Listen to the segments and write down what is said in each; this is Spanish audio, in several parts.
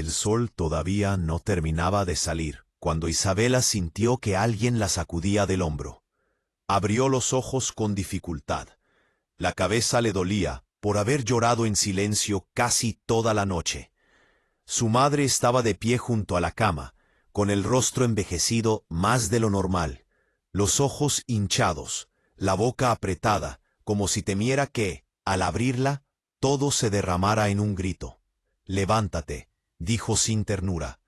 El sol todavía no terminaba de salir, cuando Isabela sintió que alguien la sacudía del hombro. Abrió los ojos con dificultad. La cabeza le dolía por haber llorado en silencio casi toda la noche. Su madre estaba de pie junto a la cama, con el rostro envejecido más de lo normal, los ojos hinchados, la boca apretada, como si temiera que, al abrirla, todo se derramara en un grito. «Levántate», dijo sin ternura.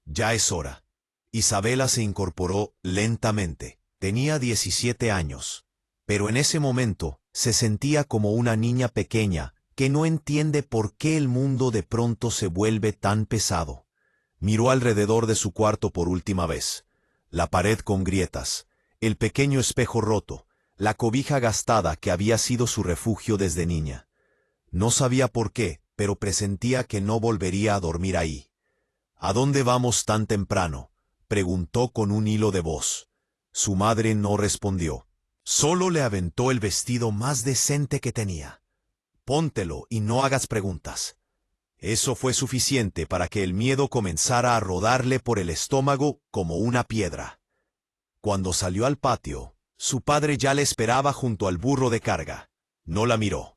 «Ya es hora». Isabela se incorporó lentamente. Tenía 17 años, pero en ese momento se sentía como una niña pequeña que no entiende por qué el mundo de pronto se vuelve tan pesado. Miró alrededor de su cuarto por última vez. La pared con grietas, el pequeño espejo roto, la cobija gastada que había sido su refugio desde niña. No sabía por qué, pero presentía que no volvería a dormir ahí. «¿A dónde vamos tan temprano?», preguntó con un hilo de voz. Su madre no respondió. Solo le aventó el vestido más decente que tenía. «Póntelo y no hagas preguntas». Eso fue suficiente para que el miedo comenzara a rodarle por el estómago como una piedra. Cuando salió al patio, su padre ya le esperaba junto al burro de carga. No la miró.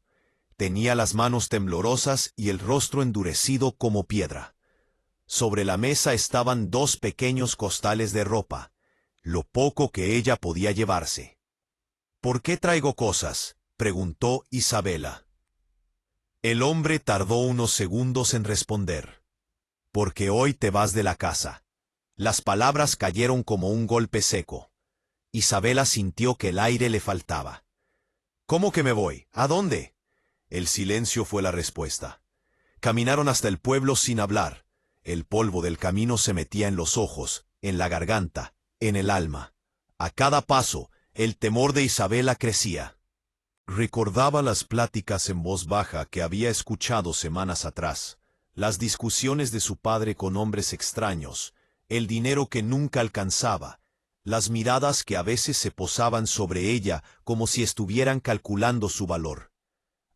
Tenía las manos temblorosas y el rostro endurecido como piedra. Sobre la mesa estaban 2 pequeños costales de ropa, lo poco que ella podía llevarse. «¿Por qué traigo cosas?», preguntó Isabela. El hombre tardó unos segundos en responder. «Porque hoy te vas de la casa». Las palabras cayeron como un golpe seco. Isabela sintió que el aire le faltaba. «¿Cómo que me voy? ¿A dónde?». El silencio fue la respuesta. Caminaron hasta el pueblo sin hablar. El polvo del camino se metía en los ojos, en la garganta, en el alma. A cada paso, el temor de Isabela crecía. Recordaba las pláticas en voz baja que había escuchado semanas atrás, las discusiones de su padre con hombres extraños, el dinero que nunca alcanzaba, las miradas que a veces se posaban sobre ella como si estuvieran calculando su valor.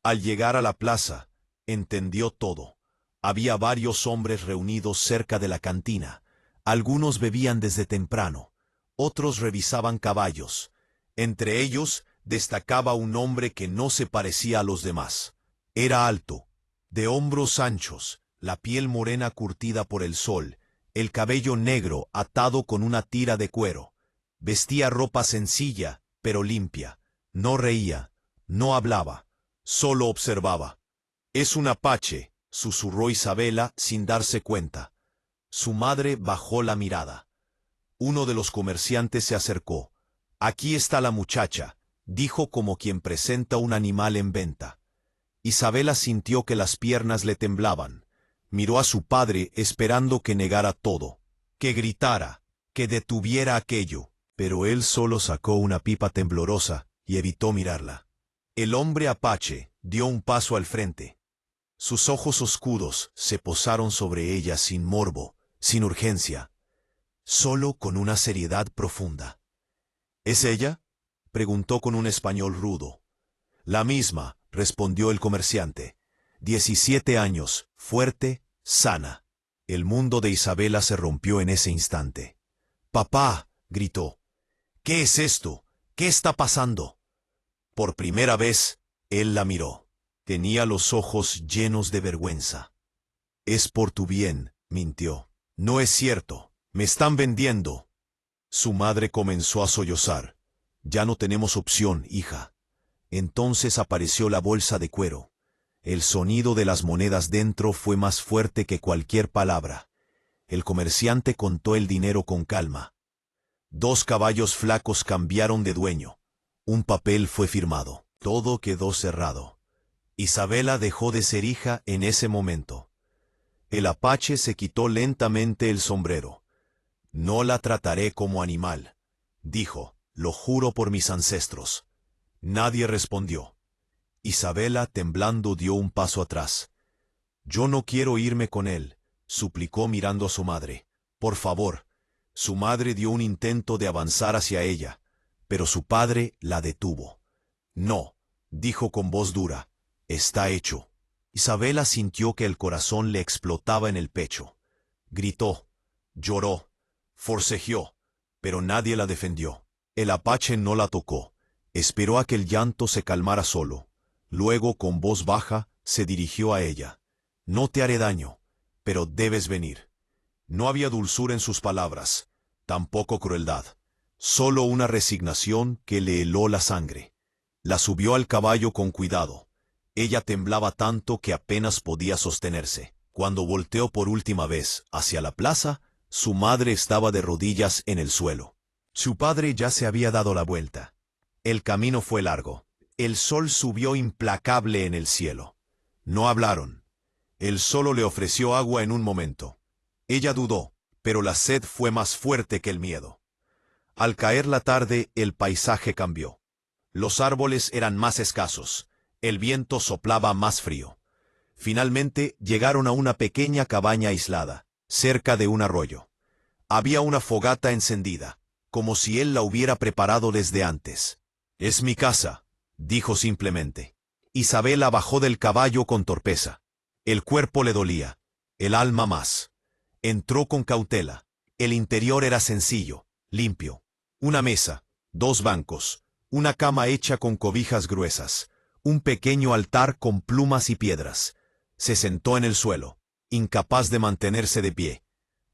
Al llegar a la plaza, entendió todo. Había varios hombres reunidos cerca de la cantina. Algunos bebían desde temprano, otros revisaban caballos. Entre ellos destacaba un hombre que no se parecía a los demás. Era alto, de hombros anchos, la piel morena curtida por el sol, el cabello negro atado con una tira de cuero. Vestía ropa sencilla, pero limpia. No reía, no hablaba, solo observaba. «Es un apache», susurró Isabela sin darse cuenta. Su madre bajó la mirada. Uno de los comerciantes se acercó. «Aquí está la muchacha», dijo como quien presenta un animal en venta. Isabela sintió que las piernas le temblaban. Miró a su padre esperando que negara todo, que gritara, que detuviera aquello, pero él solo sacó una pipa temblorosa y evitó mirarla. El hombre apache dio un paso al frente. Sus ojos oscuros se posaron sobre ella sin morbo, sin urgencia, solo con una seriedad profunda. «¿Es ella?», preguntó con un español rudo. «La misma», respondió el comerciante. 17 años, fuerte, sana. El mundo de Isabela se rompió en ese instante. «¡Papá!», gritó. «¿Qué es esto? ¿Qué está pasando?». Por primera vez, él la miró. Tenía los ojos llenos de vergüenza. «Es por tu bien», mintió. «No es cierto. Me están vendiendo». Su madre comenzó a sollozar. «Ya no tenemos opción, hija». Entonces apareció la bolsa de cuero. El sonido de las monedas dentro fue más fuerte que cualquier palabra. El comerciante contó el dinero con calma. 2 caballos flacos cambiaron de dueño. Un papel fue firmado. Todo quedó cerrado. Isabela dejó de ser hija en ese momento. El apache se quitó lentamente el sombrero. «No la trataré como animal», dijo. «Lo juro por mis ancestros». Nadie respondió. Isabela, temblando, dio un paso atrás. «Yo no quiero irme con él», suplicó mirando a su madre. «Por favor». Su madre dio un intento de avanzar hacia ella, pero su padre la detuvo. «No», dijo con voz dura. «Está hecho». Isabela sintió que el corazón le explotaba en el pecho. Gritó, lloró, forcejeó, pero nadie la defendió. El apache no la tocó. Esperó a que el llanto se calmara solo. Luego, con voz baja, se dirigió a ella. No te haré daño, pero debes venir. No había dulzura en sus palabras, tampoco crueldad. Solo una resignación que le heló la sangre. La subió al caballo con cuidado. Ella temblaba tanto que apenas podía sostenerse. Cuando volteó por última vez hacia la plaza, su madre estaba de rodillas en el suelo. Su padre ya se había dado la vuelta. El camino fue largo. El sol subió implacable en el cielo. No hablaron. Él solo le ofreció agua en un momento. Ella dudó, pero la sed fue más fuerte que el miedo. Al caer la tarde, el paisaje cambió. Los árboles eran más escasos. El viento soplaba más frío. Finalmente llegaron a una pequeña cabaña aislada, cerca de un arroyo. Había una fogata encendida, como si él la hubiera preparado desde antes. «Es mi casa», dijo simplemente. Isabela bajó del caballo con torpeza. El cuerpo le dolía, el alma más. Entró con cautela. El interior era sencillo, limpio. Una mesa, 2 bancos, una cama hecha con cobijas gruesas, un pequeño altar con plumas y piedras. Se sentó en el suelo, incapaz de mantenerse de pie.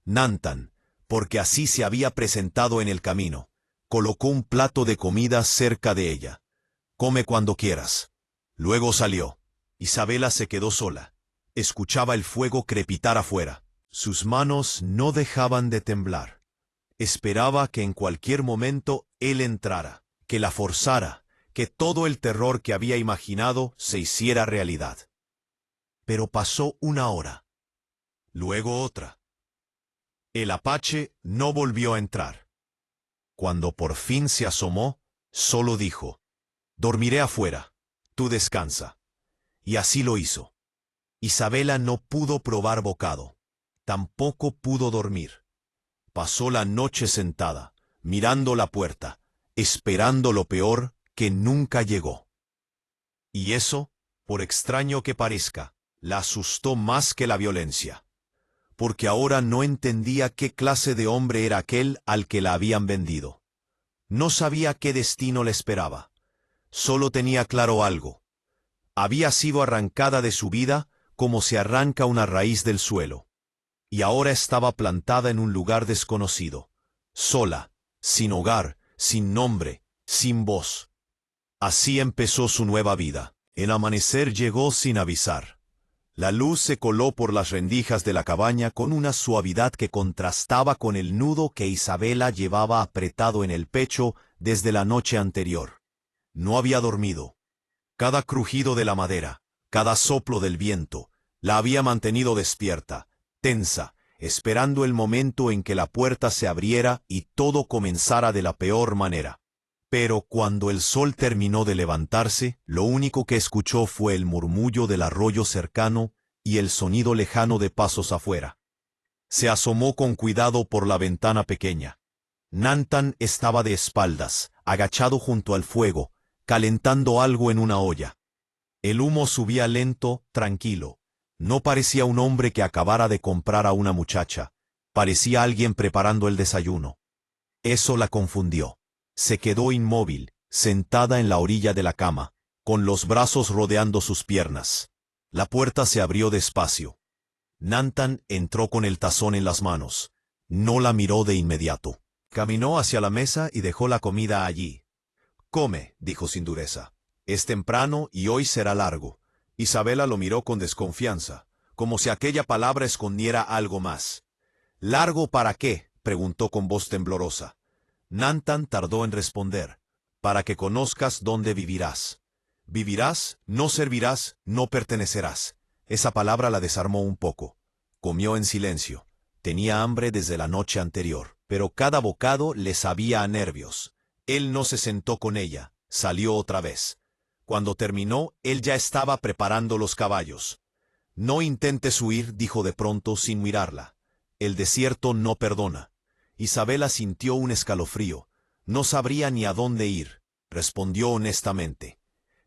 Nantan, porque así se había presentado en el camino, colocó un plato de comida cerca de ella. «Come cuando quieras». Luego salió. Isabela se quedó sola. Escuchaba el fuego crepitar afuera. Sus manos no dejaban de temblar. Esperaba que en cualquier momento él entrara, que la forzara, que todo el terror que había imaginado se hiciera realidad. Pero pasó una hora. Luego otra. El apache no volvió a entrar. Cuando por fin se asomó, solo dijo: «Dormiré afuera, tú descansa». Y así lo hizo. Isabela no pudo probar bocado. Tampoco pudo dormir. Pasó la noche sentada, mirando la puerta, esperando lo peor que nunca llegó. Y eso, por extraño que parezca, la asustó más que la violencia. Porque ahora no entendía qué clase de hombre era aquel al que la habían vendido. No sabía qué destino le esperaba. Solo tenía claro algo. Había sido arrancada de su vida como se arranca una raíz del suelo. Y ahora estaba plantada en un lugar desconocido, sola, sin hogar, sin nombre, sin voz. Así empezó su nueva vida. El amanecer llegó sin avisar. La luz se coló por las rendijas de la cabaña con una suavidad que contrastaba con el nudo que Isabela llevaba apretado en el pecho desde la noche anterior. No había dormido. Cada crujido de la madera, cada soplo del viento, la había mantenido despierta, tensa, esperando el momento en que la puerta se abriera y todo comenzara de la peor manera. Pero cuando el sol terminó de levantarse, lo único que escuchó fue el murmullo del arroyo cercano y el sonido lejano de pasos afuera. Se asomó con cuidado por la ventana pequeña. Nantan estaba de espaldas, agachado junto al fuego, calentando algo en una olla. El humo subía lento, tranquilo. No parecía un hombre que acabara de comprar a una muchacha. Parecía alguien preparando el desayuno. Eso la confundió. Se quedó inmóvil, sentada en la orilla de la cama, con los brazos rodeando sus piernas. La puerta se abrió despacio. Nantan entró con el tazón en las manos. No la miró de inmediato. Caminó hacia la mesa y dejó la comida allí. «Come», dijo sin dureza. «Es temprano y hoy será largo». Isabela lo miró con desconfianza, como si aquella palabra escondiera algo más. «¿Largo para qué?», preguntó con voz temblorosa. Nantan tardó en responder. «Para que conozcas dónde vivirás. Vivirás, no servirás, no pertenecerás». Esa palabra la desarmó un poco. Comió en silencio. Tenía hambre desde la noche anterior, pero cada bocado le sabía a nervios. Él no se sentó con ella, salió otra vez. Cuando terminó, él ya estaba preparando los caballos. «No intentes huir», dijo de pronto sin mirarla. «El desierto no perdona». Isabela sintió un escalofrío. No sabría ni a dónde ir, respondió honestamente.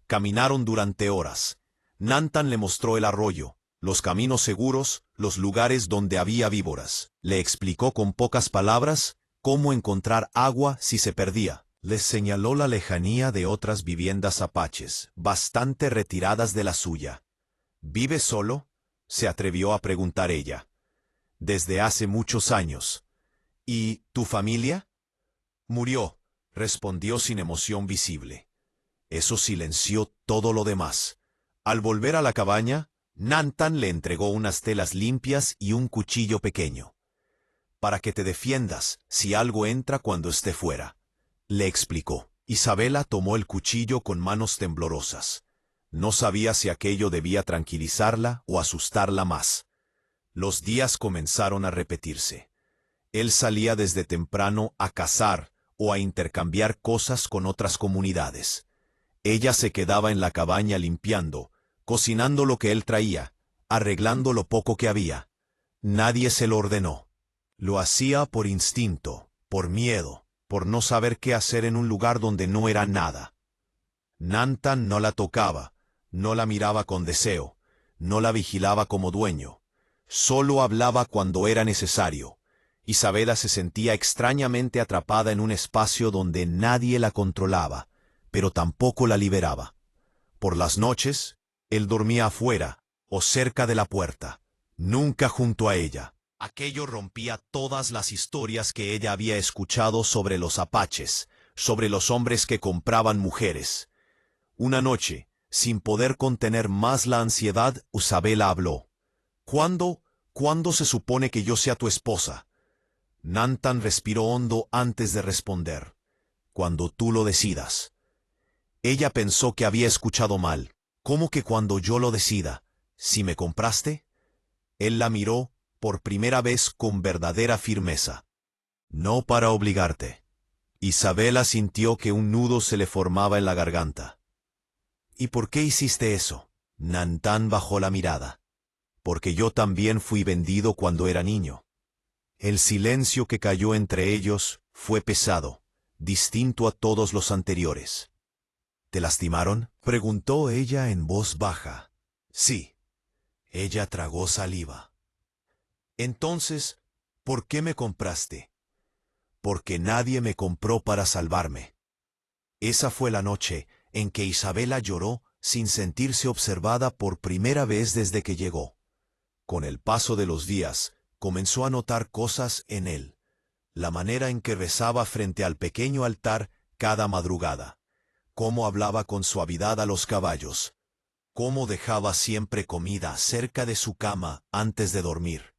Caminaron durante horas. Nantan le mostró el arroyo, los caminos seguros, los lugares donde había víboras. Le explicó con pocas palabras cómo encontrar agua si se perdía. Les señaló la lejanía de otras viviendas apaches, bastante retiradas de la suya. ¿Vives solo?, se atrevió a preguntar ella. Desde hace muchos años. ¿Y tu familia? Murió, respondió sin emoción visible. Eso silenció todo lo demás. Al volver a la cabaña, Nantan le entregó unas telas limpias y un cuchillo pequeño. Para que te defiendas si algo entra cuando esté fuera, le explicó. Isabela tomó el cuchillo con manos temblorosas. No sabía si aquello debía tranquilizarla o asustarla más. Los días comenzaron a repetirse. Él salía desde temprano a cazar o a intercambiar cosas con otras comunidades. Ella se quedaba en la cabaña limpiando, cocinando lo que él traía, arreglando lo poco que había. Nadie se lo ordenó. Lo hacía por instinto, por miedo, por no saber qué hacer en un lugar donde no era nada. Nantan no la tocaba, no la miraba con deseo, no la vigilaba como dueño. Solo hablaba cuando era necesario. Isabela se sentía extrañamente atrapada en un espacio donde nadie la controlaba, pero tampoco la liberaba. Por las noches, él dormía afuera o cerca de la puerta, nunca junto a ella. Aquello rompía todas las historias que ella había escuchado sobre los apaches, sobre los hombres que compraban mujeres. Una noche, sin poder contener más la ansiedad, Isabela habló. ¿Cuándo se supone que yo sea tu esposa? Nantan respiró hondo antes de responder. Cuando tú lo decidas. Ella pensó que había escuchado mal. ¿Cómo que cuando yo lo decida? ¿Si me compraste? Él la miró, por primera vez con verdadera firmeza. No para obligarte. Isabela sintió que un nudo se le formaba en la garganta. ¿Y por qué hiciste eso? Nantan bajó la mirada. Porque yo también fui vendido cuando era niño. El silencio que cayó entre ellos fue pesado, distinto a todos los anteriores. ¿Te lastimaron?, preguntó ella en voz baja. Sí. Ella tragó saliva. Entonces, ¿por qué me compraste? Porque nadie me compró para salvarme. Esa fue la noche en que Isabela lloró sin sentirse observada por primera vez desde que llegó. Con el paso de los días, comenzó a notar cosas en él. La manera en que rezaba frente al pequeño altar cada madrugada. Cómo hablaba con suavidad a los caballos. Cómo dejaba siempre comida cerca de su cama antes de dormir.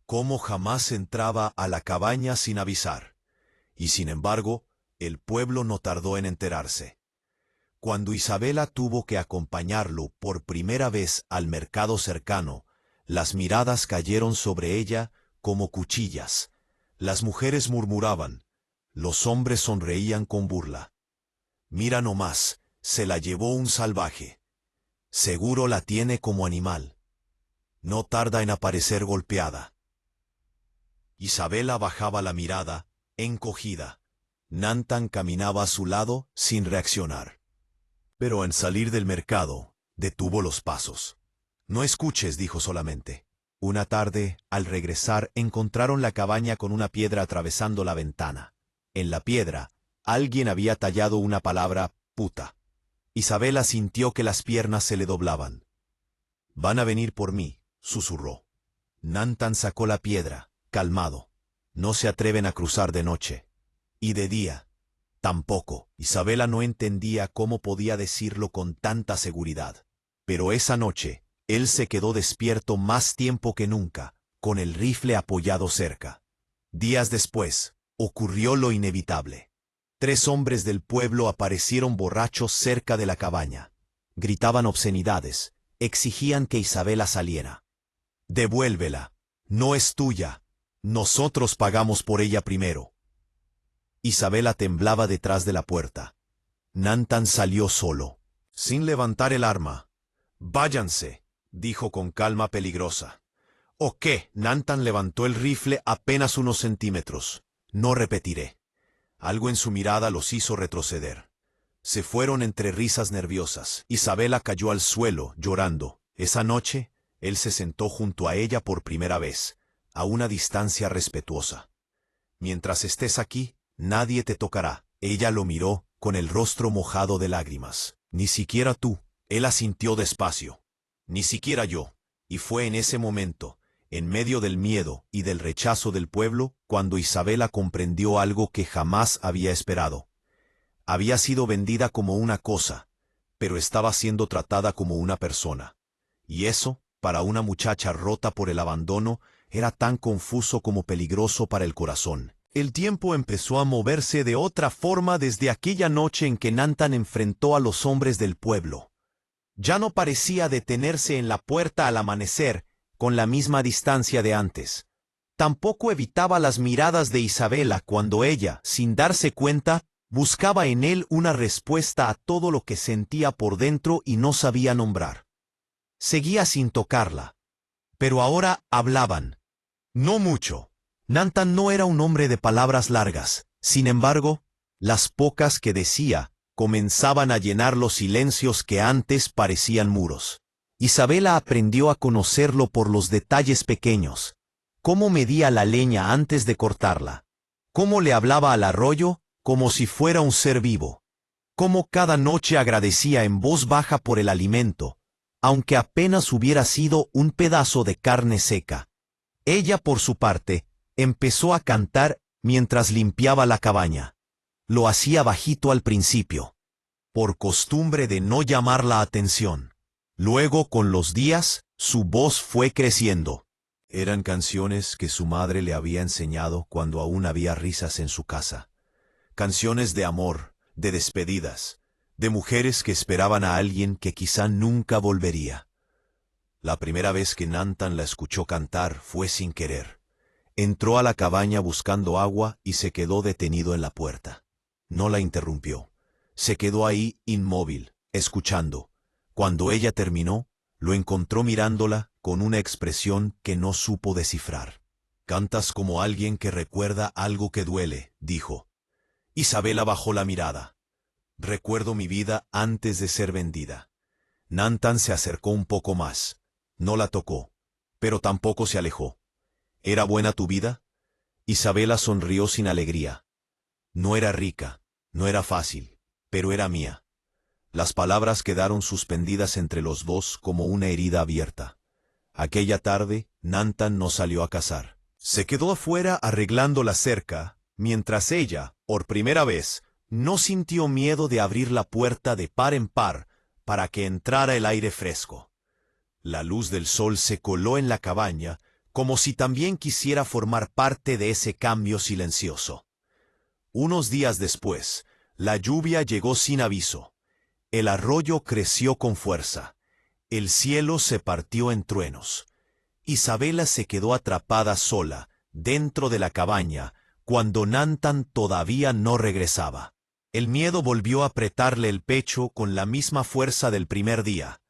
Cómo jamás entraba a la cabaña sin avisar. Y sin embargo, el pueblo no tardó en enterarse. Cuando Isabela tuvo que acompañarlo por primera vez al mercado cercano, las miradas cayeron sobre ella como cuchillas. Las mujeres murmuraban. Los hombres sonreían con burla. Mira nomás, se la llevó un salvaje. Seguro la tiene como animal. No tarda en aparecer golpeada. Isabela bajaba la mirada, encogida. Nantan caminaba a su lado sin reaccionar. Pero al salir del mercado, detuvo los pasos. No escuches, dijo solamente. Una tarde, al regresar, encontraron la cabaña con una piedra atravesando la ventana. En la piedra, alguien había tallado una palabra, puta. Isabela sintió que las piernas se le doblaban. Van a venir por mí, susurró. Nantan sacó la piedra, calmado. No se atreven a cruzar de noche. Y de día. Tampoco. Isabela no entendía cómo podía decirlo con tanta seguridad. Pero esa noche, él se quedó despierto más tiempo que nunca, con el rifle apoyado cerca. Días después, ocurrió lo inevitable. 3 hombres del pueblo aparecieron borrachos cerca de la cabaña. Gritaban obscenidades, exigían que Isabela saliera. «Devuélvela, no es tuya, nosotros pagamos por ella primero». Isabela temblaba detrás de la puerta. Nantan salió solo, sin levantar el arma. «Váyanse», dijo con calma peligrosa. «¿O qué?». Nantan levantó el rifle apenas unos centímetros. «No repetiré». Algo en su mirada los hizo retroceder. Se fueron entre risas nerviosas. Isabela cayó al suelo, llorando. Esa noche, Él se sentó junto a ella por primera vez, a una distancia respetuosa. Mientras estés aquí, nadie te tocará. Ella lo miró, con el rostro mojado de lágrimas. Ni siquiera tú. Él asintió despacio. Ni siquiera yo. Y fue en ese momento, en medio del miedo y del rechazo del pueblo, cuando Isabela comprendió algo que jamás había esperado. Había sido vendida como una cosa, pero estaba siendo tratada como una persona. Y eso, para una muchacha rota por el abandono, era tan confuso como peligroso para el corazón. El tiempo empezó a moverse de otra forma desde aquella noche en que Nantan enfrentó a los hombres del pueblo. Ya no parecía detenerse en la puerta al amanecer, con la misma distancia de antes. Tampoco evitaba las miradas de Isabela cuando ella, sin darse cuenta, buscaba en él una respuesta a todo lo que sentía por dentro y no sabía nombrar. Seguía sin tocarla. Pero ahora hablaban. No mucho. Nantan no era un hombre de palabras largas. Sin embargo, las pocas que decía comenzaban a llenar los silencios que antes parecían muros. Isabela aprendió a conocerlo por los detalles pequeños. Cómo medía la leña antes de cortarla. Cómo le hablaba al arroyo como si fuera un ser vivo. Cómo cada noche agradecía en voz baja por el alimento, aunque apenas hubiera sido un pedazo de carne seca. Ella, por su parte, empezó a cantar mientras limpiaba la cabaña. Lo hacía bajito al principio, por costumbre de no llamar la atención. Luego, con los días, su voz fue creciendo. Eran canciones que su madre le había enseñado cuando aún había risas en su casa. Canciones de amor, de despedidas, de mujeres que esperaban a alguien que quizá nunca volvería. La primera vez que Nantan la escuchó cantar fue sin querer. Entró a la cabaña buscando agua y se quedó detenido en la puerta. No la interrumpió. Se quedó ahí inmóvil, escuchando. Cuando ella terminó, lo encontró mirándola con una expresión que no supo descifrar. «Cantas como alguien que recuerda algo que duele», dijo. Isabela bajó la mirada. «Recuerdo mi vida antes de ser vendida». Nantan se acercó un poco más. No la tocó, pero tampoco se alejó. «¿Era buena tu vida?» Isabela sonrió sin alegría. «No era rica, no era fácil, pero era mía». Las palabras quedaron suspendidas entre los dos como una herida abierta. Aquella tarde, Nantan no salió a cazar. Se quedó afuera arreglando la cerca, mientras ella, por primera vez, no sintió miedo de abrir la puerta de par en par para que entrara el aire fresco. La luz del sol se coló en la cabaña, como si también quisiera formar parte de ese cambio silencioso. Unos días después, la lluvia llegó sin aviso. El arroyo creció con fuerza. El cielo se partió en truenos. Isabela se quedó atrapada sola, dentro de la cabaña, cuando Nantan todavía no regresaba. El miedo volvió a apretarle el pecho con la misma fuerza del primer día.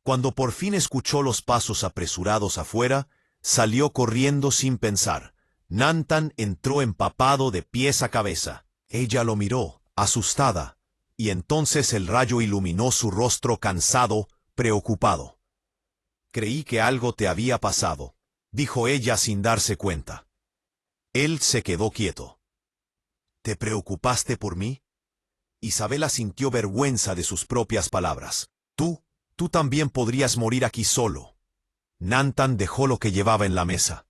Cuando por fin escuchó los pasos apresurados afuera, salió corriendo sin pensar. Nantan entró empapado de pies a cabeza. Ella lo miró, asustada, y entonces el rayo iluminó su rostro cansado, preocupado. «Creí que algo te había pasado», dijo ella sin darse cuenta. Él se quedó quieto. «¿Te preocupaste por mí?» Isabela sintió vergüenza de sus propias palabras. Tú también podrías morir aquí solo». Nantan dejó lo que llevaba en la mesa.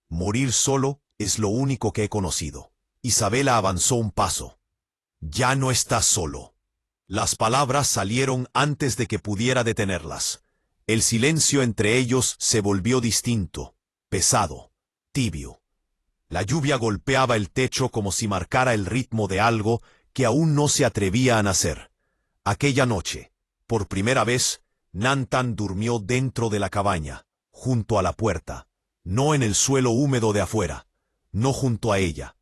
«Morir solo es lo único que he conocido». Isabela avanzó un paso. «Ya no estás solo». Las palabras salieron antes de que pudiera detenerlas. El silencio entre ellos se volvió distinto, pesado, tibio. La lluvia golpeaba el techo como si marcara el ritmo de algo que aún no se atrevía a nacer. Aquella noche, por primera vez, Nantan durmió dentro de la cabaña, junto a la puerta, no en el suelo húmedo de afuera, no junto a ella,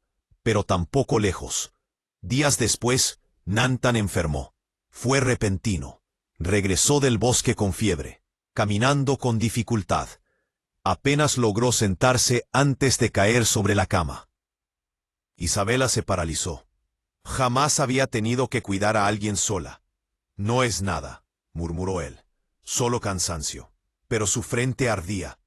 pero tampoco lejos. Días después, Nantan enfermó. Fue repentino. Regresó del bosque con fiebre, caminando con dificultad. Apenas logró sentarse antes de caer sobre la cama. Isabela se paralizó. Jamás había tenido que cuidar a alguien sola. «No es nada», murmuró él. «Solo cansancio». pero su frente ardía.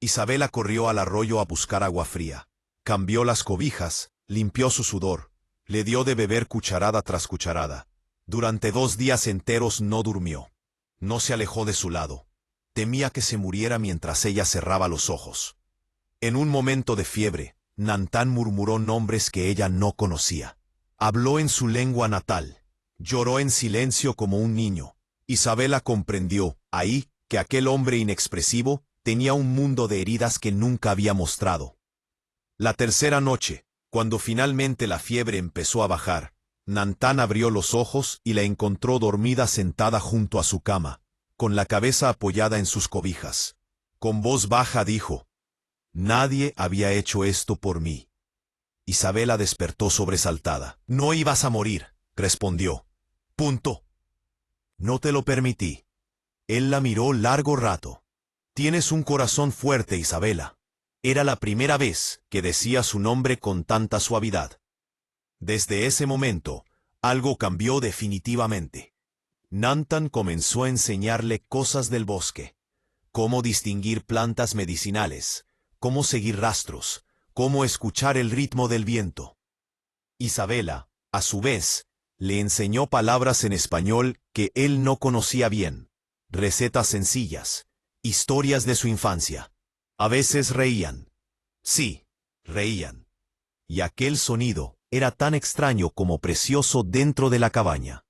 Isabela corrió al arroyo a buscar agua fría. Cambió las cobijas, limpió su sudor, le dio de beber cucharada tras cucharada. Durante 2 días enteros no durmió. No se alejó de su lado. Temía que se muriera mientras ella cerraba los ojos. En un momento de fiebre, Nantán murmuró nombres que ella no conocía. Habló en su lengua natal. Lloró en silencio como un niño. Isabela comprendió, ahí, que aquel hombre inexpresivo tenía un mundo de heridas que nunca había mostrado. La tercera noche, cuando finalmente la fiebre empezó a bajar, Nantán abrió los ojos y la encontró dormida sentada junto a su cama, con la cabeza apoyada en sus cobijas. Con voz baja dijo: «Nadie había hecho esto por mí». Isabela despertó sobresaltada. «No ibas a morir», respondió. «Punto. No te lo permití». Él la miró largo rato. «Tienes un corazón fuerte, Isabela». Era la primera vez que decía su nombre con tanta suavidad. Desde ese momento, algo cambió definitivamente. Nantán comenzó a enseñarle cosas del bosque. Cómo distinguir plantas medicinales, cómo seguir rastros, cómo escuchar el ritmo del viento. Isabela, a su vez, le enseñó palabras en español que él no conocía bien, recetas sencillas, historias de su infancia. A veces reían. Sí, reían. Y aquel sonido era tan extraño como precioso dentro de la cabaña.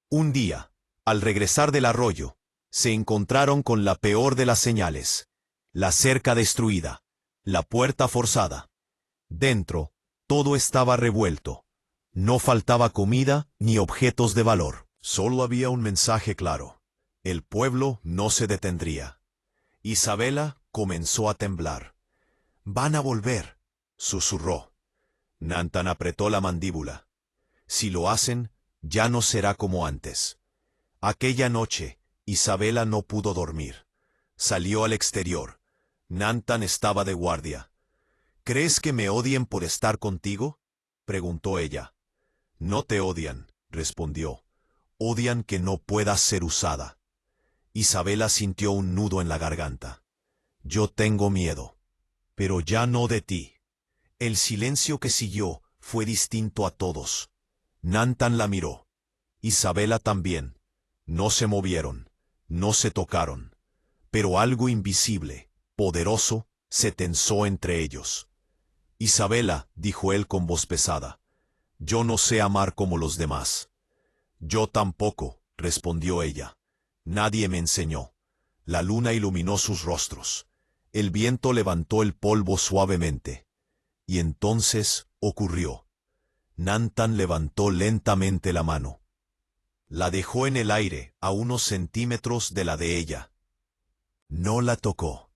Un día, al regresar del arroyo, se encontraron con la peor de las señales: la cerca destruida, la puerta forzada. Dentro, todo estaba revuelto. No faltaba comida ni objetos de valor. Solo había un mensaje claro: el pueblo no se detendría. Isabela comenzó a temblar. «Van a volver», susurró. Nantán apretó la mandíbula. «Si lo hacen, ya no será como antes». Aquella noche, Isabela no pudo dormir. Salió al exterior. Nantán estaba de guardia. «¿Crees que me odien por estar contigo?», preguntó ella. «No te odian», respondió. «Odian que no puedas ser usada». Isabela sintió un nudo en la garganta. «Yo tengo miedo, pero ya no de ti». El silencio que siguió fue distinto a todos. Nantán la miró. Isabela también. No se movieron, no se tocaron. Pero algo invisible, poderoso, se tensó entre ellos. «Isabela», dijo él con voz pesada, «yo no sé amar como los demás». «Yo tampoco», respondió ella. «Nadie me enseñó». La luna iluminó sus rostros. El viento levantó el polvo suavemente. Y entonces ocurrió. Nantán levantó lentamente la mano. La dejó en el aire, a unos centímetros de la de ella. No la tocó.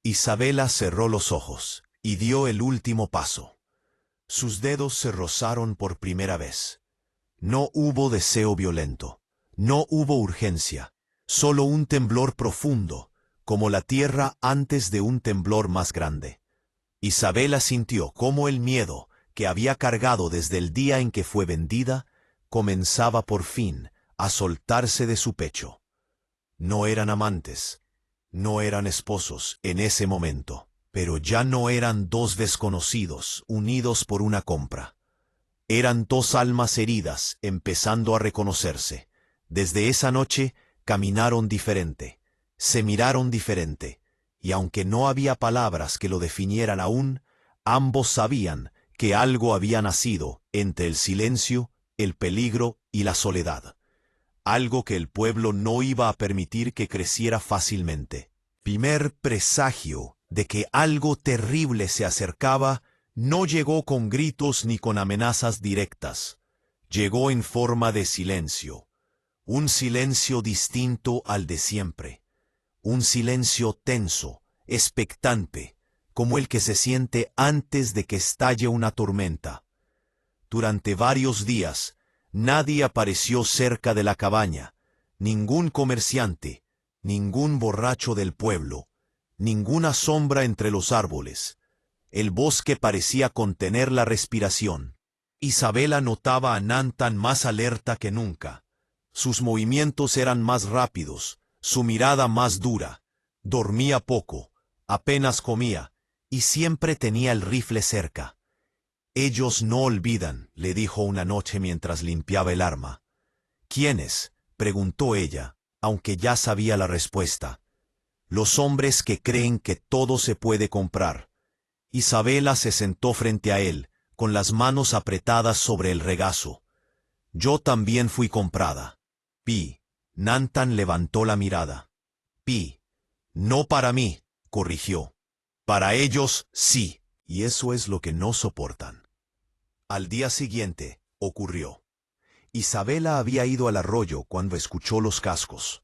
Isabela cerró los ojos y dio el último paso. Sus dedos se rozaron por primera vez. No hubo deseo violento. No hubo urgencia. Solo un temblor profundo, como la tierra antes de un temblor más grande. Isabela sintió cómo el miedo, que había cargado desde el día en que fue vendida, comenzaba por fin a soltarse de su pecho. No eran amantes, no eran esposos en ese momento, pero ya no eran 2 desconocidos unidos por una compra. Eran 2 almas heridas empezando a reconocerse. Desde esa noche caminaron diferente, se miraron diferente, y aunque no había palabras que lo definieran aún, ambos sabían que algo había nacido entre el silencio, el peligro y la soledad. Algo que el pueblo no iba a permitir que creciera fácilmente. Primer presagio de que algo terrible se acercaba no llegó con gritos ni con amenazas directas. Llegó en forma de silencio. Un silencio distinto al de siempre. Un silencio tenso, expectante, como el que se siente antes de que estalle una tormenta. Durante varios días, nadie apareció cerca de la cabaña, ningún comerciante, ningún borracho del pueblo, ninguna sombra entre los árboles. El bosque parecía contener la respiración. Isabela notaba a Nantán más alerta que nunca. Sus movimientos eran más rápidos, su mirada más dura, Dormía poco, apenas comía, y siempre tenía el rifle cerca. Ellos no olvidan, le dijo una noche mientras limpiaba el arma. ¿Quiénes?, preguntó ella, aunque ya sabía la respuesta. Los hombres que creen que todo se puede comprar. Isabela se sentó frente a él, con las manos apretadas sobre el regazo. Yo también fui comprada. Pi. Nantan levantó la mirada. Pi. No para mí, corrigió. Para ellos, sí, y eso es lo que no soportan. Al día siguiente, ocurrió. Isabela había ido al arroyo cuando escuchó los cascos.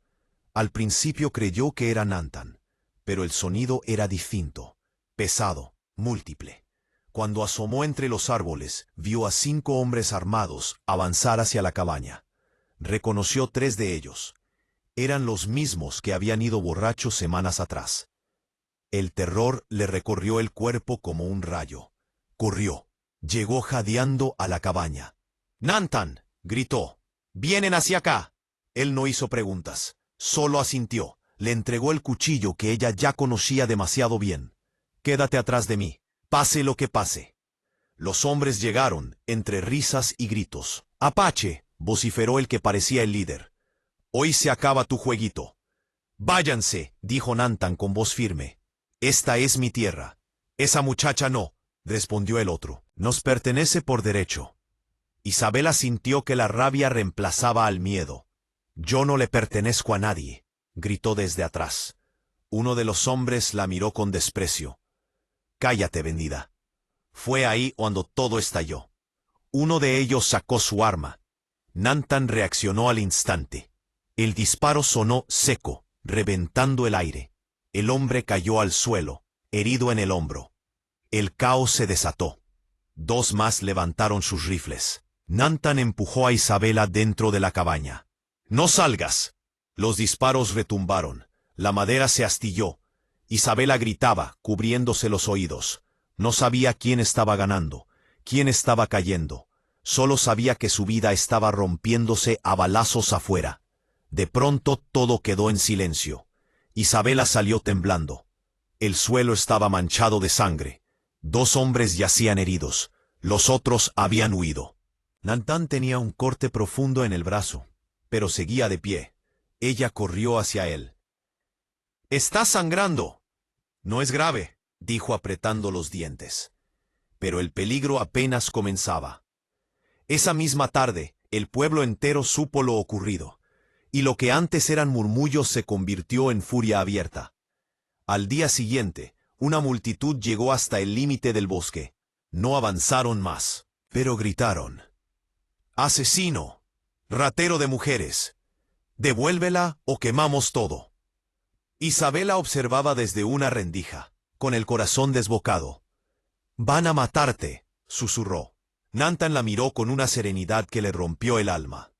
Al principio creyó que era Nantan, pero el sonido era distinto, pesado, múltiple. Cuando asomó entre los árboles, vio a 5 hombres armados avanzar hacia la cabaña. Reconoció 3 de ellos. Eran los mismos que habían ido borrachos semanas atrás. El terror le recorrió el cuerpo como un rayo. Corrió. Llegó jadeando a la cabaña. «¡Nantan!», gritó. «¡Vienen hacia acá!». Él no hizo preguntas, solo asintió. Le entregó el cuchillo que ella ya conocía demasiado bien. «Quédate atrás de mí, pase lo que pase». Los hombres llegaron, entre risas y gritos. «¡Apache!», vociferó el que parecía el líder. «Hoy se acaba tu jueguito». «Váyanse», dijo Nantan con voz firme. «Esta es mi tierra». «Esa muchacha no», respondió el otro. «Nos pertenece por derecho». Isabela sintió que la rabia reemplazaba al miedo. «Yo no le pertenezco a nadie», gritó desde atrás. Uno de los hombres la miró con desprecio. «Cállate, vendida». Fue ahí cuando todo estalló. Uno de ellos sacó su arma. Nantan reaccionó al instante. El disparo sonó seco, reventando el aire. El hombre cayó al suelo, herido en el hombro. El caos se desató. 2 más levantaron sus rifles. Nantan empujó a Isabela dentro de la cabaña. «¡No salgas!». Los disparos retumbaron. La madera se astilló. Isabela gritaba, cubriéndose los oídos. No sabía quién estaba ganando, quién estaba cayendo. Solo sabía que su vida estaba rompiéndose a balazos afuera. De pronto todo quedó en silencio. Isabela salió temblando. El suelo estaba manchado de sangre. 2 hombres yacían heridos. Los otros habían huido. Nantan tenía un corte profundo en el brazo, pero seguía de pie. Ella corrió hacia él. «¡Está sangrando!». «No es grave», dijo apretando los dientes. Pero el peligro apenas comenzaba. Esa misma tarde, el pueblo entero supo lo ocurrido, y lo que antes eran murmullos se convirtió en furia abierta. Al día siguiente, una multitud llegó hasta el límite del bosque. No avanzaron más, pero gritaron: «¡Asesino! ¡Ratero de mujeres! ¡Devuélvela o quemamos todo!». Isabela observaba desde una rendija, con el corazón desbocado. «Van a matarte», susurró. Nantan la miró con una serenidad que le rompió el alma.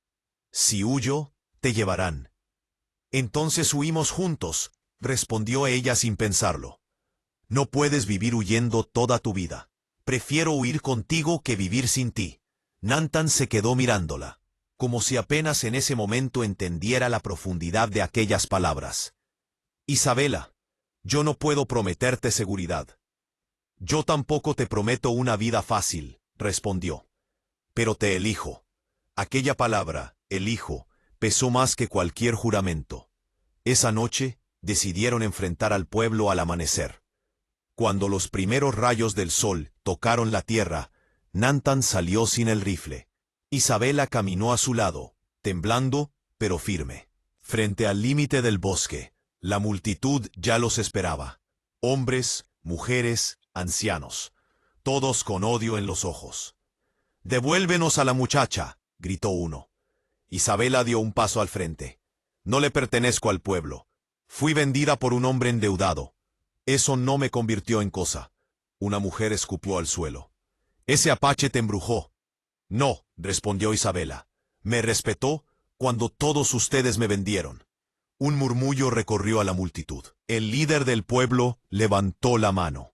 «Si huyo, te llevarán». «Entonces huimos juntos», respondió ella sin pensarlo. «No puedes vivir huyendo toda tu vida. Prefiero huir contigo que vivir sin ti». Nantan se quedó mirándola, como si apenas en ese momento entendiera la profundidad de aquellas palabras. «Isabela, yo no puedo prometerte seguridad». «Yo tampoco te prometo una vida fácil», respondió. «Pero te elijo». Aquella palabra, elijo, pesó más que cualquier juramento. Esa noche, decidieron enfrentar al pueblo al amanecer. Cuando los primeros rayos del sol tocaron la tierra, Nantan salió sin el rifle. Isabela caminó a su lado, temblando, pero firme. Frente al límite del bosque, la multitud ya los esperaba. Hombres, mujeres, ancianos, todos con odio en los ojos. «¡Devuélvenos a la muchacha!», gritó uno. Isabela dio un paso al frente. «No le pertenezco al pueblo. Fui vendida por un hombre endeudado. Eso no me convirtió en cosa». Una mujer escupió al suelo. «Ese apache te embrujó». «No», respondió Isabela. «Me respetó cuando todos ustedes me vendieron». Un murmullo recorrió a la multitud. El líder del pueblo levantó la mano.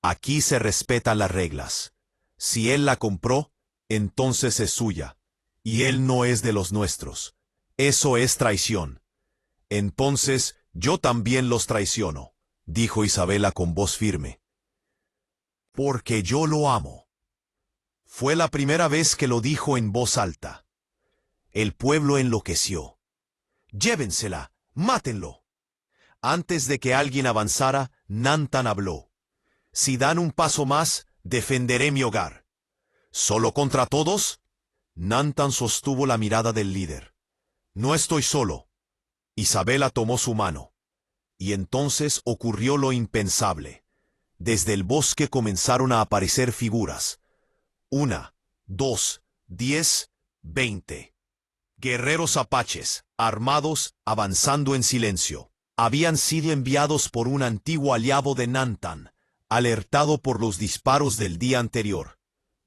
«Aquí se respetan las reglas. Si él la compró, entonces es suya. Y él no es de los nuestros. Eso es traición. Entonces Yo también los traiciono, dijo Isabela con voz firme. Porque yo lo amo. Fue la primera vez que lo dijo en voz alta. El pueblo enloqueció. Llévensela, mátenlo. Antes de que alguien avanzara, Nantan habló. Si dan un paso más, defenderé mi hogar. ¿Solo contra todos? Nantan sostuvo la mirada del líder. No estoy solo. Isabela tomó su mano. Y entonces ocurrió lo impensable. Desde el bosque comenzaron a aparecer figuras. 1, 2, 10, 20. Guerreros apaches, armados, avanzando en silencio. Habían sido enviados por un antiguo aliado de Nantan, alertado por los disparos del día anterior.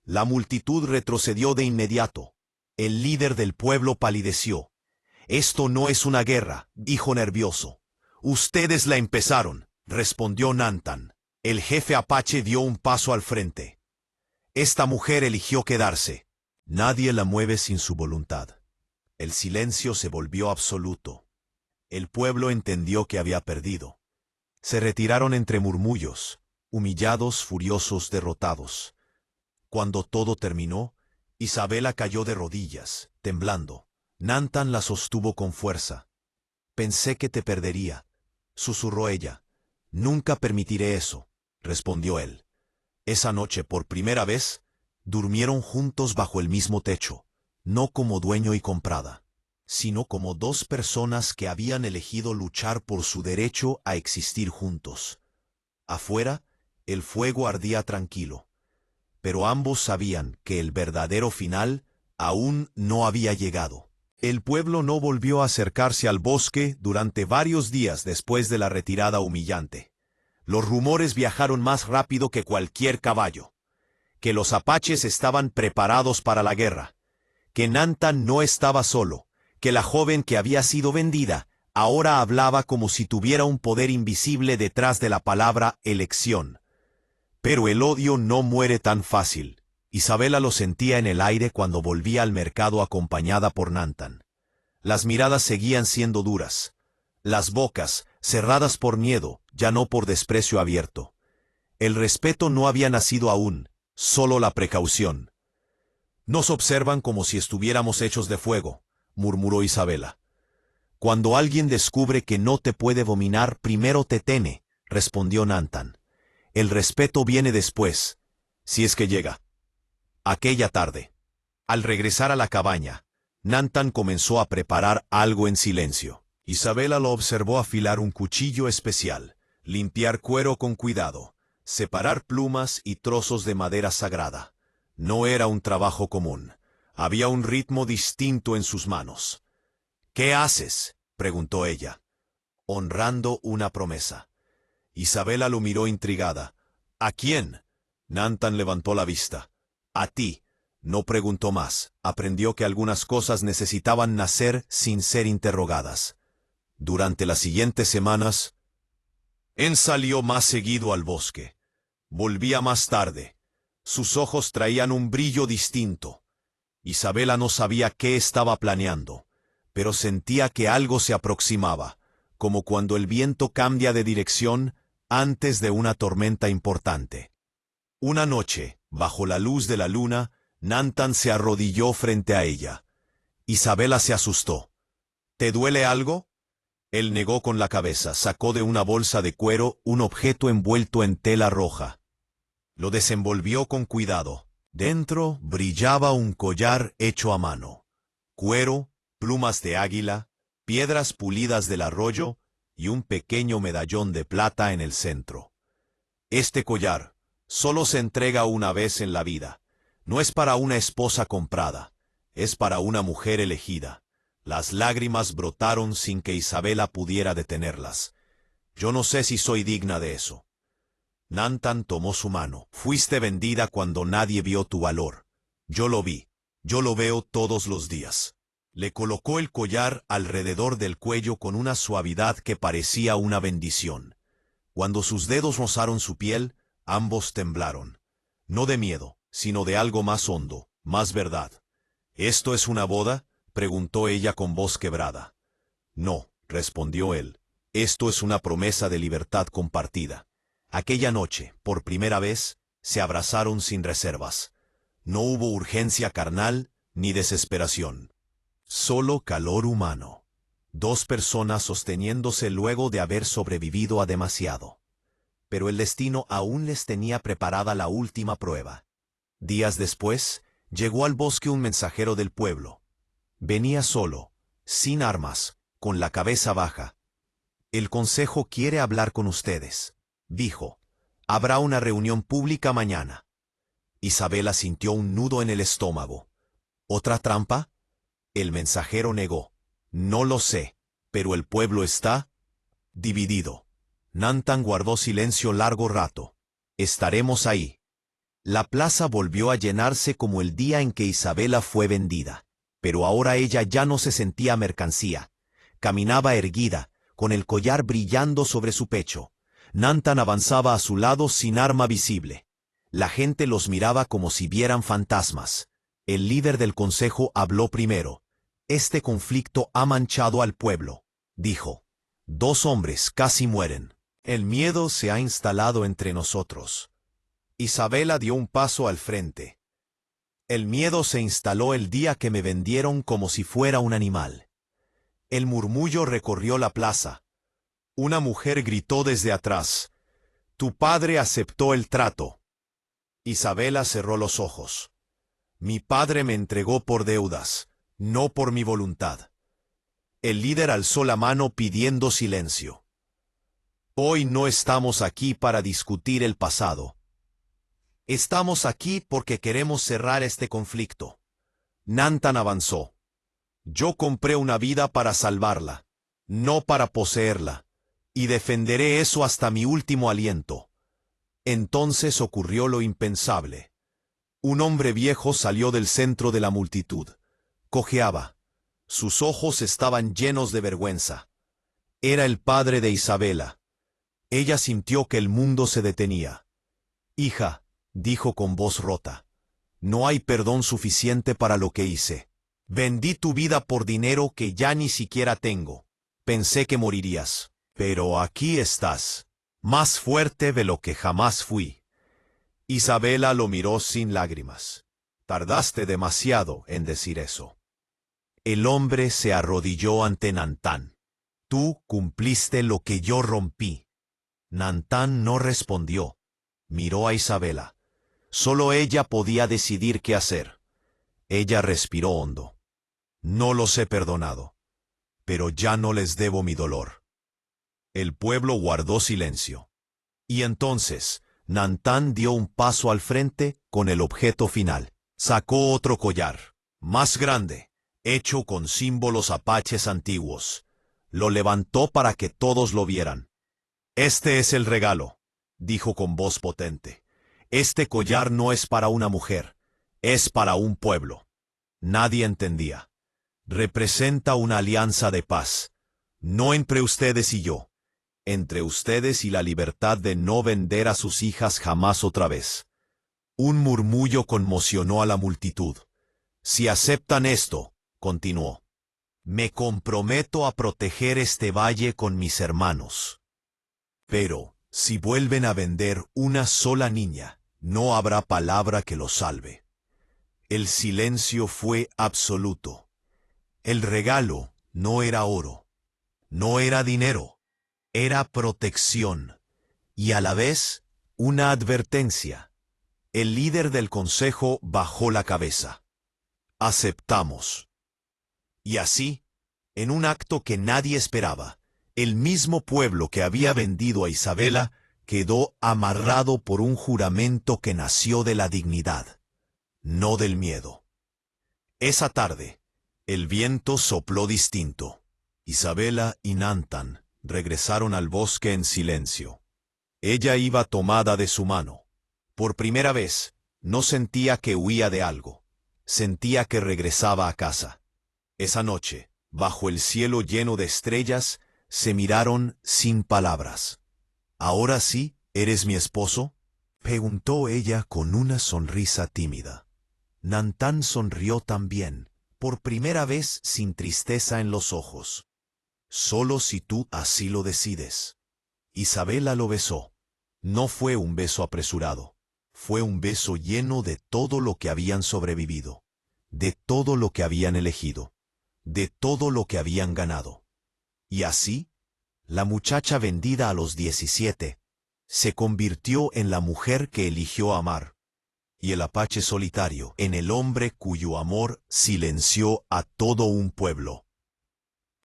La multitud retrocedió de inmediato. El líder del pueblo palideció. Esto no es una guerra, dijo nervioso. Ustedes la empezaron, respondió Nantan. El jefe apache dio un paso al frente. Esta mujer eligió quedarse. Nadie la mueve sin su voluntad. El silencio se volvió absoluto. El pueblo entendió que había perdido. Se retiraron entre murmullos, humillados, furiosos, derrotados. Cuando todo terminó, Isabela cayó de rodillas, temblando. Nantan la sostuvo con fuerza. Pensé que te perdería, susurró ella. Nunca permitiré eso, respondió él. Esa noche, por primera vez, durmieron juntos bajo el mismo techo, no como dueño y comprada, sino como dos personas que habían elegido luchar por su derecho a existir juntos. Afuera, el fuego ardía tranquilo, pero ambos sabían que el verdadero final aún no había llegado. El pueblo no volvió a acercarse al bosque durante varios días después de la retirada humillante. Los rumores viajaron más rápido que cualquier caballo. Que los apaches estaban preparados para la guerra. Que Nantan no estaba solo. Que la joven que había sido vendida ahora hablaba como si tuviera un poder invisible detrás de la palabra elección. Pero el odio no muere tan fácil. Isabela lo sentía en el aire cuando volvía al mercado acompañada por Nantan. Las miradas seguían siendo duras. Las bocas, cerradas por miedo, ya no por desprecio abierto. El respeto no había nacido aún, solo la precaución. Nos observan como si estuviéramos hechos de fuego, murmuró Isabela. Cuando alguien descubre que no te puede dominar, primero te teme, respondió Nantan. El respeto viene después, si es que llega. Aquella tarde, al regresar a la cabaña, Nantan comenzó a preparar algo en silencio. Isabela lo observó afilar un cuchillo especial, limpiar cuero con cuidado, separar plumas y trozos de madera sagrada. No era un trabajo común. Había un ritmo distinto en sus manos. ¿Qué haces?, preguntó ella. Honrando una promesa. Isabela lo miró intrigada. ¿A quién? Nantan levantó la vista. A ti. No preguntó más. Aprendió que algunas cosas necesitaban nacer sin ser interrogadas. Durante las siguientes semanas, En salió más seguido al bosque. Volvía más tarde. Sus ojos traían un brillo distinto. Isabela no sabía qué estaba planeando, pero sentía que algo se aproximaba, como cuando el viento cambia de dirección antes de una tormenta importante. Una noche, bajo la luz de la luna, Nantan se arrodilló frente a ella. Isabela se asustó. ¿Te duele algo? Él negó con la cabeza, sacó de una bolsa de cuero un objeto envuelto en tela roja. Lo desenvolvió con cuidado. Dentro brillaba un collar hecho a mano. Cuero, plumas de águila, piedras pulidas del arroyo y un pequeño medallón de plata en el centro. Este collar solo se entrega una vez en la vida. No es para una esposa comprada, es para una mujer elegida. Las lágrimas brotaron sin que Isabela pudiera detenerlas. Yo no sé si soy digna de eso. Nantan tomó su mano. Fuiste vendida cuando nadie vio tu valor. Yo lo vi. Yo lo veo todos los días. Le colocó el collar alrededor del cuello con una suavidad que parecía una bendición. Cuando sus dedos rozaron su piel, ambos temblaron. No de miedo, sino de algo más hondo, más verdad. ¿Esto es una boda?, preguntó ella con voz quebrada. No, respondió él. Esto es una promesa de libertad compartida. Aquella noche, por primera vez, se abrazaron sin reservas. No hubo urgencia carnal ni desesperación. Solo calor humano. Dos personas sosteniéndose luego de haber sobrevivido a demasiado. Pero el destino aún les tenía preparada la última prueba. Días después, llegó al bosque un mensajero del pueblo. Venía solo, sin armas, con la cabeza baja. «El consejo quiere hablar con ustedes», dijo. «Habrá una reunión pública mañana». Isabela sintió un nudo en el estómago. ¿Otra trampa? El mensajero negó. «No lo sé, pero el pueblo está dividido». Nantan guardó silencio largo rato. «Estaremos ahí». La plaza volvió a llenarse como el día en que Isabela fue vendida. Pero ahora ella ya no se sentía mercancía. Caminaba erguida, con el collar brillando sobre su pecho. Nantan avanzaba a su lado sin arma visible. La gente los miraba como si vieran fantasmas. El líder del consejo habló primero. «Este conflicto ha manchado al pueblo», dijo. «2 hombres casi mueren. El miedo se ha instalado entre nosotros». Isabela dio un paso al frente. «El miedo se instaló el día que me vendieron como si fuera un animal». El murmullo recorrió la plaza. Una mujer gritó desde atrás. «Tu padre aceptó el trato». Isabela cerró los ojos. «Mi padre me entregó por deudas, no por mi voluntad». El líder alzó la mano pidiendo silencio. «Hoy no estamos aquí para discutir el pasado. Estamos aquí porque queremos cerrar este conflicto». Nantan avanzó. «Yo compré una vida para salvarla, no para poseerla, y defenderé eso hasta mi último aliento». Entonces ocurrió lo impensable. Un hombre viejo salió del centro de la multitud. Cojeaba. Sus ojos estaban llenos de vergüenza. Era el padre de Isabela. Ella sintió que el mundo se detenía. «Hija», dijo con voz rota, «no hay perdón suficiente para lo que hice. Vendí tu vida por dinero que ya ni siquiera tengo. Pensé que morirías. Pero aquí estás, más fuerte de lo que jamás fui». Isabela lo miró sin lágrimas. «Tardaste demasiado en decir eso». El hombre se arrodilló ante Nantan. «Tú cumpliste lo que yo rompí». Nantan no respondió. Miró a Isabela. Solo ella podía decidir qué hacer. Ella respiró hondo. «No los he perdonado, pero ya no les debo mi dolor». El pueblo guardó silencio. Y entonces, Nantan dio un paso al frente con el objeto final. Sacó otro collar, más grande, hecho con símbolos apaches antiguos. Lo levantó para que todos lo vieran. «Este es el regalo», dijo con voz potente. «Este collar no es para una mujer, es para un pueblo». Nadie entendía. «Representa una alianza de paz, no entre ustedes y yo, entre ustedes y la libertad de no vender a sus hijas jamás otra vez». Un murmullo conmocionó a la multitud. «Si aceptan esto», continuó, «me comprometo a proteger este valle con mis hermanos. Pero, si vuelven a vender una sola niña, no habrá palabra que los salve». El silencio fue absoluto. El regalo no era oro, no era dinero, era protección, y a la vez una advertencia. El líder del consejo bajó la cabeza. «Aceptamos». Y así, en un acto que nadie esperaba, el mismo pueblo que había vendido a Isabela quedó amarrado por un juramento que nació de la dignidad, no del miedo. Esa tarde, el viento sopló distinto. Isabela y Nantan regresaron al bosque en silencio. Ella iba tomada de su mano. Por primera vez, no sentía que huía de algo. Sentía que regresaba a casa. Esa noche, bajo el cielo lleno de estrellas, se miraron sin palabras. «¿Ahora sí eres mi esposo?», preguntó ella con una sonrisa tímida. Nantan sonrió también, por primera vez sin tristeza en los ojos. Solo si tú así lo decides. Isabela lo besó. No fue un beso apresurado. Fue un beso lleno de todo lo que habían sobrevivido, de todo lo que habían elegido, de todo lo que habían ganado. Y así, la muchacha vendida a los 17 se convirtió en la mujer que eligió amar, y el apache solitario en el hombre cuyo amor silenció a todo un pueblo.